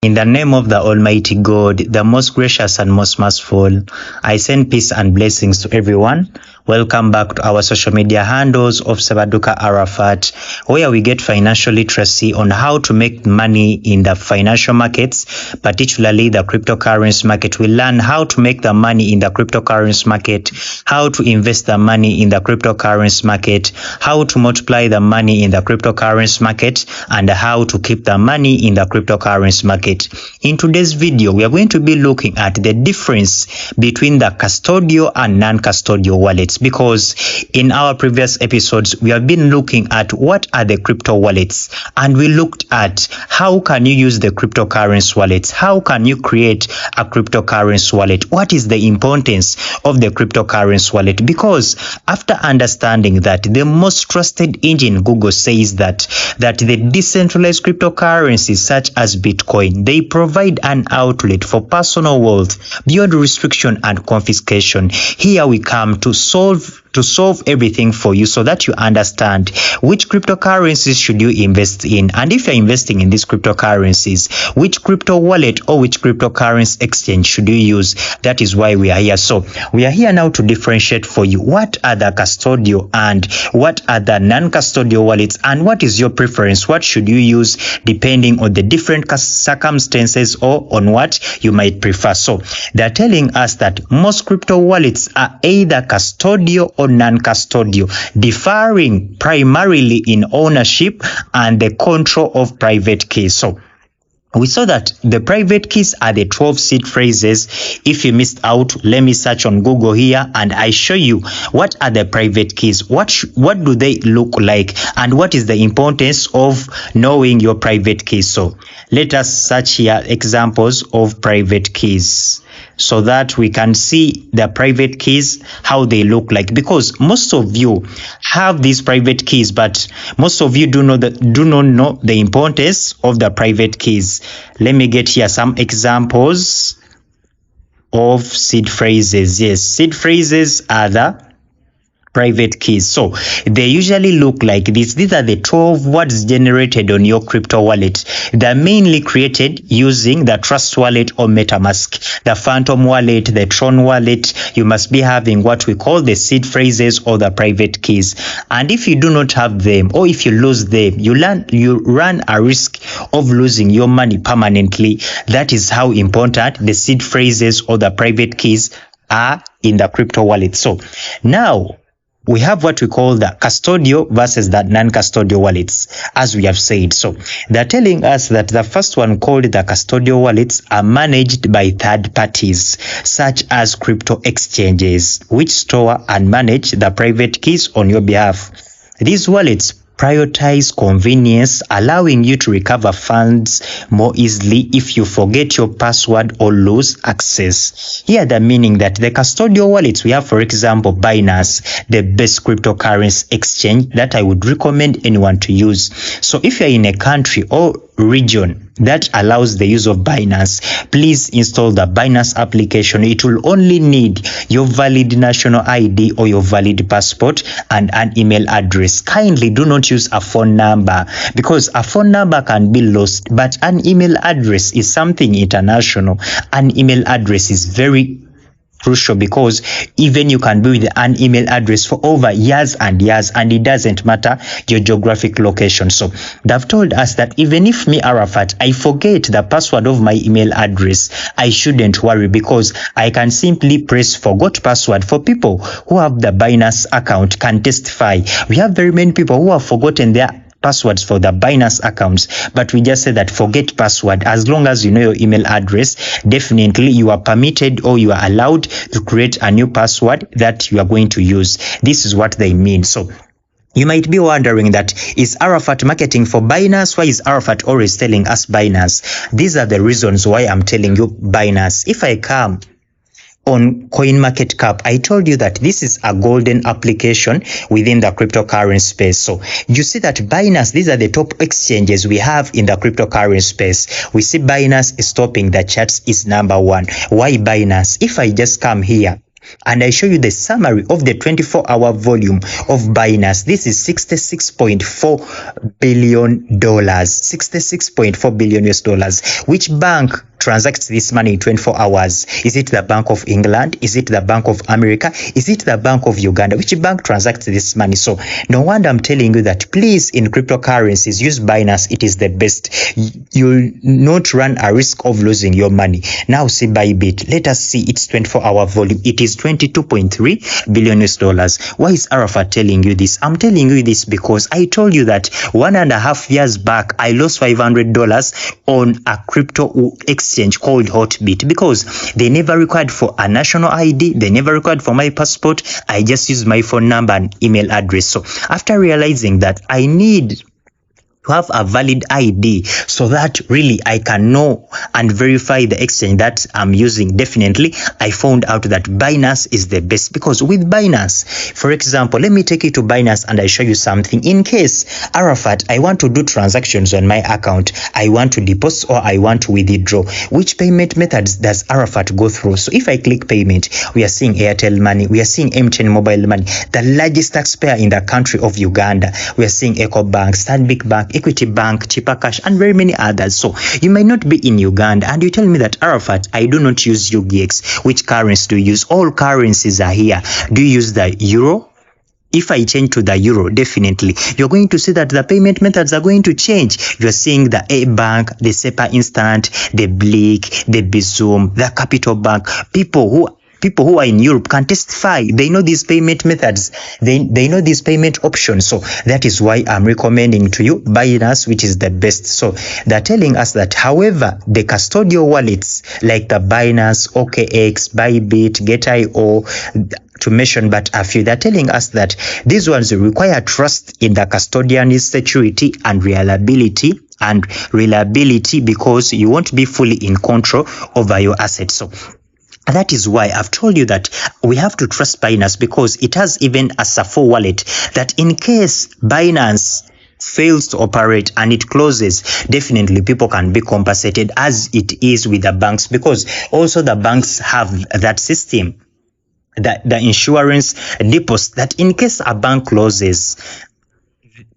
In the name of the Almighty God, the most gracious and most merciful, I send peace and blessings to everyone. Welcome back to our social media handles of Sabaduka Arafat, where we get financial literacy on how to make money in the financial markets, particularly the cryptocurrency market. We learn how to make the money in the cryptocurrency market, how to invest the money in the cryptocurrency market, how to multiply the money in the cryptocurrency market, and how to keep the money in the cryptocurrency market. In today's video, we are going to be looking at the difference between the custodial and non-custodial wallets, because in our previous episodes, we have been looking at what are the crypto wallets, and we looked at how can you use the cryptocurrency wallets, how can you create a cryptocurrency wallet, what is the importance of the cryptocurrency wallet, because after understanding that the most trusted engine Google says that the decentralized cryptocurrencies such as Bitcoin, they provide an outlet for personal wealth beyond restriction and confiscation. Here we come to solve everything for you so that you understand which cryptocurrencies should you invest in, and if you're investing in these cryptocurrencies, which crypto wallet or which cryptocurrency exchange should you use. That is why we are here. So we are here now to differentiate for you what are the custodial and what are the non-custodial wallets, and what is your preference, what should you use depending on the different circumstances or on what you might prefer. So they're telling us that most crypto wallets are either custodial or non-custodial, differing primarily in ownership and the control of private keys. So we saw that the private keys are the 12 seed phrases. If you missed out, let me search on Google here and I show you what are the private keys, what do they look like, and what is the importance of knowing your private keys. So let us search here examples of private keys so that we can see the private keys, how they look like, because most of you have these private keys, but most of you do not know the importance of the private keys. Let me get here some examples of seed phrases. Yes, seed phrases are the private keys. So they usually look like this. These are the 12 words generated on your crypto wallet. They're mainly created using the Trust Wallet or MetaMask, the Phantom Wallet, the Tron Wallet. You must be having what we call the seed phrases or the private keys. And if you do not have them, or if you lose them, you run a risk of losing your money permanently. That is how important the seed phrases or the private keys are in the crypto wallet. So now we have what we call the custodial versus the non-custodial wallets, as we have said. So they're telling us that the first one, called the custodial wallets, are managed by third parties, such as crypto exchanges, which store and manage the private keys on your behalf. These wallets prioritize convenience, allowing you to recover funds more easily if you forget your password or lose access. Here the meaning that the custodial wallets we have, for example, Binance, the best cryptocurrency exchange that I would recommend anyone to use. So if you're in a country or region that allows the use of Binance, please install the Binance application. It will only need your valid national ID or your valid passport and an email address. Kindly do not use a phone number, because a phone number can be lost, but an email address is something international. An email address is very crucial, because even you can be with an email address for over years and years, and it doesn't matter your geographic location. So they've told us that even if me, Arafat, I forget the password of my email address, I shouldn't worry, because I can simply press forgot password. For people who have the Binance account can testify. We have very many people who have forgotten their passwords for the Binance accounts, but we just say that forget password. As long as you know your email address, definitely you are permitted or you are allowed to create a new password that you are going to use. This is what they mean. So you might be wondering that, is Arafat marketing for Binance? Why is Arafat always telling us Binance? These are the reasons why I'm telling you Binance. If I come on CoinMarketCap, I told you that this is a golden application within the cryptocurrency space. So you see that Binance, these are the top exchanges we have in the cryptocurrency space. We see Binance is topping the charts, is number one. Why Binance? If I just come here and I show you the summary of the 24-hour volume of Binance. This is $66.4 billion, $66.4 billion US dollars. Which bank transacts this money in 24 hours? Is it the Bank of England? Is it the Bank of America? Is it the Bank of Uganda? Which bank transacts this money? So no wonder I'm telling you that please, in cryptocurrencies, use Binance. It is the best. You'll not run a risk of losing your money. Now see Bybit. Let us see its 24-hour volume. It is $22.3 billion US dollars. Why is Arafat telling you this? I'm telling you this because I told you that 1.5 years back, I lost $500 on a crypto exchange called Hotbit because they never required for a national ID. They never required for my passport. I just used my phone number and email address. So after realizing that I need to have a valid ID so that really I can know and verify the exchange that I'm using, definitely I found out that Binance is the best. Because with Binance, for example, let me take you to Binance and I show you something. In case, Arafat, I want to do transactions on my account, I want to deposit or I want to withdraw, which payment methods does Arafat go through? So if I click payment, we are seeing Airtel Money, we are seeing MTN Mobile Money, the largest taxpayer in the country of Uganda, we are seeing EcoBank, Stanbic Bank, Equity Bank, Cheaper Cash, and very many others. So you might not be in Uganda and you tell me that, Arafat, I do not use UGX. Which currency do you use? All currencies are here. Do you use the euro? If I change to the euro, definitely you're going to see that the payment methods are going to change. You're seeing the A Bank, the SEPA Instant, the Blick, the Bizum, the Capital Bank. People who are in Europe can testify. They know these payment methods. They know these payment options. So that is why I'm recommending to you Binance, which is the best. So they're telling us that, however, the custodial wallets like the Binance, OKX, Bybit, Get.io, to mention but a few, they're telling us that these ones require trust in the custodian's security and reliability because you won't be fully in control over your assets. So that is why I've told you that we have to trust Binance, because it has even a SAFO wallet that in case Binance fails to operate and it closes, definitely people can be compensated as it is with the banks, because also the banks have that system, that the insurance deposit, that in case a bank closes,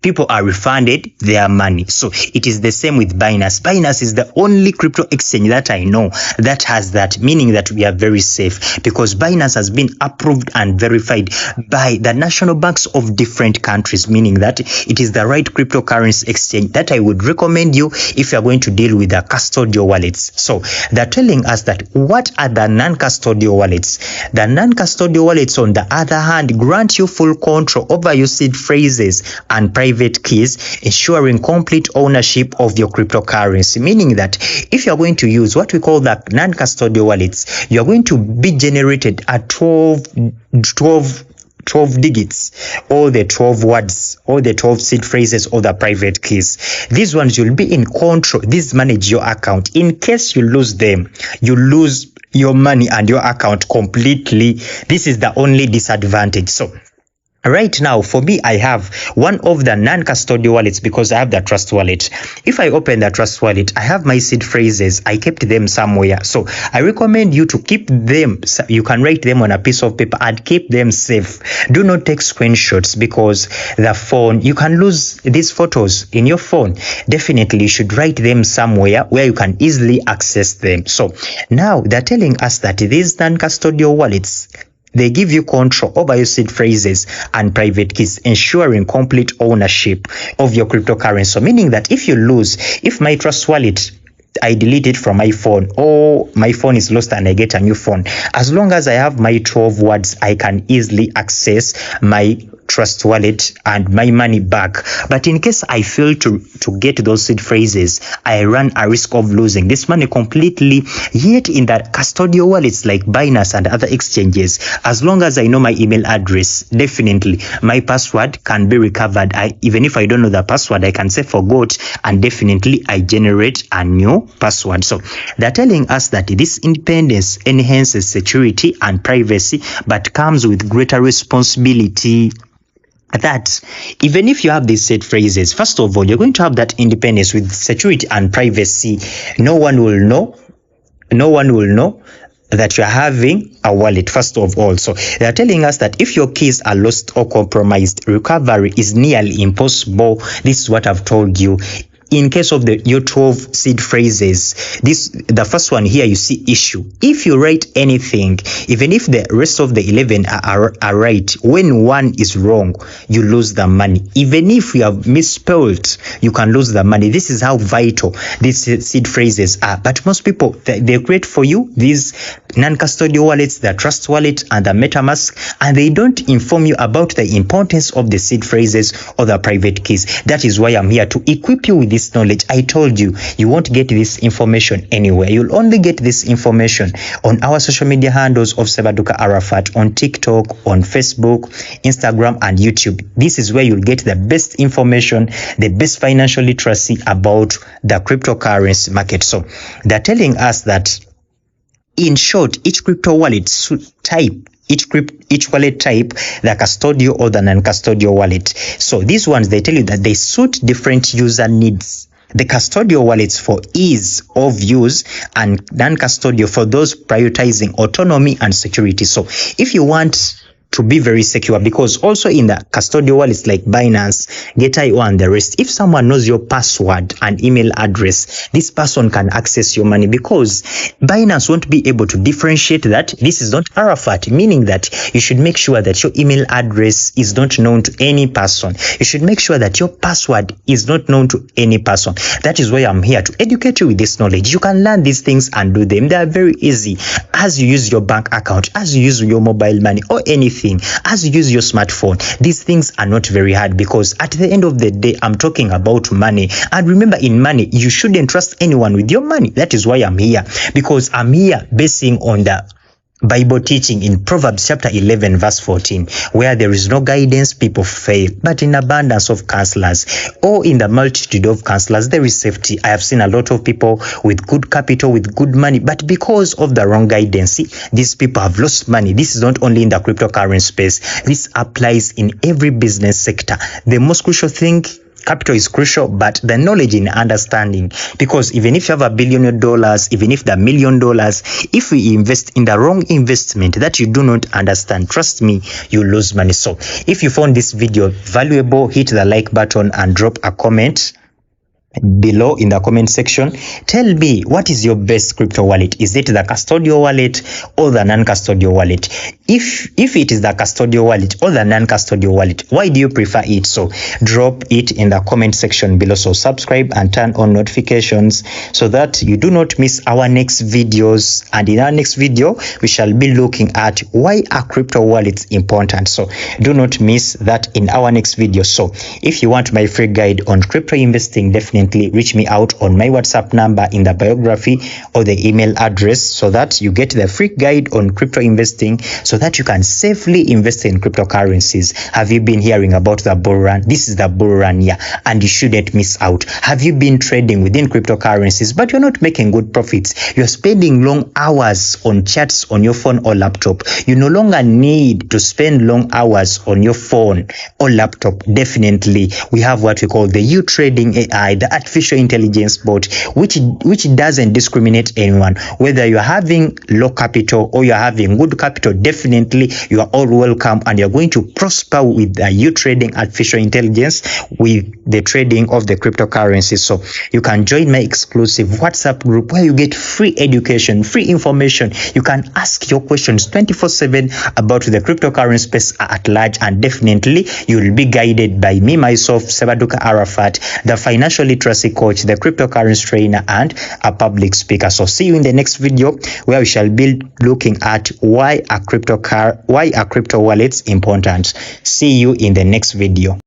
people are refunded their money. So it is the same with Binance. Binance is the only crypto exchange that I know that has that, meaning that we are very safe, because Binance has been approved and verified by the national banks of different countries, meaning that it is the right cryptocurrency exchange that I would recommend you if you are going to deal with the custodial wallets. So they're telling us that what are the non-custodial wallets? The non-custodial wallets, on the other hand, grant you full control over your seed phrases and private keys, ensuring complete ownership of your cryptocurrency, meaning that if you're going to use what we call the non-custodial wallets, you're going to be generated at 12 digits, all the 12 words, all the 12 seed phrases, or the private keys. These ones you'll be in control. These manage your account. In case you lose them, you lose your money and your account completely. This is the only disadvantage. So right now, for me, I have one of the non-custodial wallets because I have the Trust Wallet. If I open the Trust Wallet, I have my seed phrases. I kept them somewhere. So I recommend you to keep them. You can write them on a piece of paper and keep them safe. Do not take screenshots, because the phone, you can lose these photos in your phone. Definitely, you should write them somewhere where you can easily access them. So now they're telling us that these non-custodial wallets, they give you control over your seed phrases and private keys, ensuring complete ownership of your cryptocurrency. So meaning that if you lose, if my Trust Wallet, I delete it from my phone, or my phone is lost and I get a new phone, as long as I have my 12 words, I can easily access my Trust Wallet and my money back. But in case I fail to get those seed phrases, I run a risk of losing this money completely. Yet in that custodial wallets like Binance and other exchanges, as long as I know my email address, definitely my password can be recovered. Even if I don't know the password, I can say forgot, and definitely I generate a new password. So they're telling us that this independence enhances security and privacy, but comes with greater responsibility. That even if you have these set phrases, first of all, you're going to have that independence with security and privacy. No one will know that you're having a wallet first of all. So they are telling us that if your keys are lost or compromised, recovery is nearly impossible. This is what I've told you. In case of your 12 seed phrases, the first one here, you see issue. If you write anything, even if the rest of the 11 are right, when one is wrong, you lose the money. Even if you have misspelled, you can lose the money. This is how vital these seed phrases are. But most people, they create for you these non-custodial wallets, the Trust Wallet and the MetaMask, and they don't inform you about the importance of the seed phrases or the private keys. That is why I'm here to equip you with this knowledge. I told you, you won't get this information anywhere. You'll only get this information on our social media handles of Sebaduka Arafat, on TikTok, on Facebook, Instagram, and YouTube. This is where you'll get the best information, the best financial literacy about the cryptocurrency market. So they're telling us that, in short, each crypto wallet type, each wallet type, the custodial or the non-custodial wallet. So these ones, they tell you that they suit different user needs. The custodial wallets for ease of use, and non-custodial for those prioritizing autonomy and security. So if you want to be very secure, because also in the custodial wallets like Binance, Get.io and the rest, if someone knows your password and email address, this person can access your money, because Binance won't be able to differentiate that this is not Arafat, meaning that you should make sure that your email address is not known to any person. You should make sure that your password is not known to any person. That is why I'm here to educate you with this knowledge. You can learn these things and do them. They are very easy. As you use your bank account, as you use your mobile money or anything, as you use your smartphone, these things are not very hard, because at the end of the day, I'm talking about money. And remember, in money, you shouldn't trust anyone with your money. That is why I'm here, because I'm here basing on the Bible teaching in Proverbs chapter 11 verse 14, where there is no guidance, people fail, but in abundance of counselors, or in the multitude of counselors, there is safety. I have seen a lot of people with good capital, with good money, but because of the wrong guidance, these people have lost money. This is not only in the cryptocurrency space. This applies in every business sector. The most crucial thing, capital is crucial, but the knowledge and understanding, because even if you have $1 billion, even if the $1 million, if we invest in the wrong investment that you do not understand, trust me, you lose money. So if you found this video valuable, hit the like button and drop a comment below in the comment section. Tell me, what is your best crypto wallet? Is it the custodial wallet or the non-custodial wallet? If it is the custodial wallet or the non-custodial wallet, why do you prefer it? So drop it in the comment section below. So subscribe and turn on notifications so that you do not miss our next videos. And in our next video, we shall be looking at why are crypto wallets important. So do not miss that in our next video. So if you want my free guide on crypto investing, definitely reach me out on my WhatsApp number in the biography or the email address, so that you get the free guide on crypto investing, so that you can safely invest in cryptocurrencies. Have you been hearing about the bull run? This is the bull run here, and you shouldn't miss out. Have you been trading within cryptocurrencies, but you're not making good profits? You're spending long hours on chats on your phone or laptop. You no longer need to spend long hours on your phone or laptop. Definitely, we have what we call the U-Trading AI, the artificial intelligence bot, which doesn't discriminate anyone, whether you're having low capital or you're having good capital. Definitely you are all welcome, and you're going to prosper with the U-Trading artificial intelligence, with the trading of the cryptocurrency. So you can join my exclusive WhatsApp group where you get free education, free information. You can ask your questions 24/7 about the cryptocurrency space at large, and definitely you will be guided by me, myself, Sebaduka Arafat, the financial literacy coach, the cryptocurrency trainer, and a public speaker. So see you in the next video, where we shall be looking at why are crypto wallets important. See you in the next video.